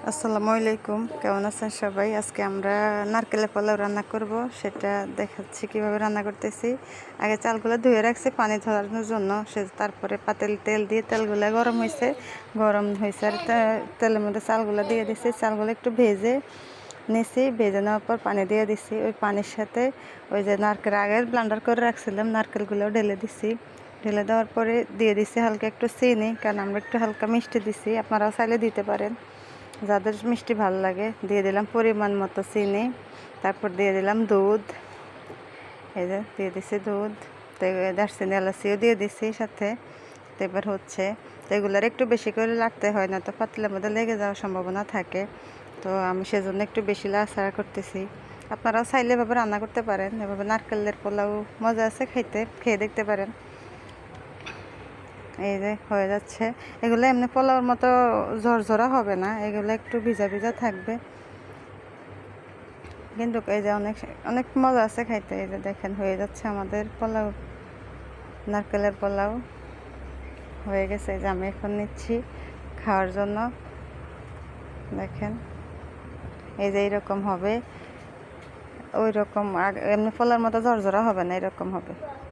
আসসালামু আলাইকুম, কেমন আছেন সবাই? আজকে আমরা নারকেলের পোলাও রান্না করব, সেটা দেখাচ্ছি কিভাবে রান্না করতেছি। আগে চালগুলো ধুয়ে রাখছি পানি ধরানোর জন্য। তারপরে পাতিল তেল দিয়ে তেলগুলো গরম হয়েছে আর তেলের মধ্যে চালগুলো দিয়ে দিছি। চালগুলো একটু ভেজে নিছি, ভেজে নেওয়ার পর পানি দিয়ে দিছি। ওই পানির সাথে ওই যে নারকেল আগে ব্লান্ডার করে রাখছিলাম, নারকেলগুলো ঢেলে দিছি। ঢেলে দেওয়ার পরে দিয়ে দিছি হালকা একটু চিনি, কারণ আমরা একটু হালকা মিষ্টি দিছি, আপনারাও চাইলে দিতে পারেন যাদের মিষ্টি ভালো লাগে। দিয়ে দিলাম পরিমাণ মতো চিনি, তারপর দিয়ে দিলাম দুধ। এই যে দিয়ে দিছি দুধ, তো দারচিনি এলাচিও দিয়ে দিছি সাথে। তো এবার হচ্ছে এগুলার একটু বেশি করে লাগতে হয়, না তো পাতিলের মধ্যে লেগে যাওয়ার সম্ভাবনা থাকে। তো আমি সেজন্য একটু বেশি নাড়াচাড়া করতেছি। আপনারাও চাইলে এভাবে রান্না করতে পারেন, এভাবে নারকেলের পোলাও মজা আছে, খেয়ে দেখতে পারেন। এই যে হয়ে যাচ্ছে। এগুলো এমনি পোলাওর মতো ঝরঝরা হবে না, এগুলো একটু ভিজা ভিজা থাকবে, কিন্তু এই যে অনেক অনেক মজা আছে খাইতে। এই যে দেখেন হয়ে যাচ্ছে আমাদের পোলাও, নারকেলের পোলাও হয়ে গেছে। এই যে আমি এখন নিচ্ছি খাওয়ার জন্য। দেখেন এই যে এইরকম হবে, ওই রকম এমনি পোলাওর মতো ঝরঝরা হবে না, এরকম হবে।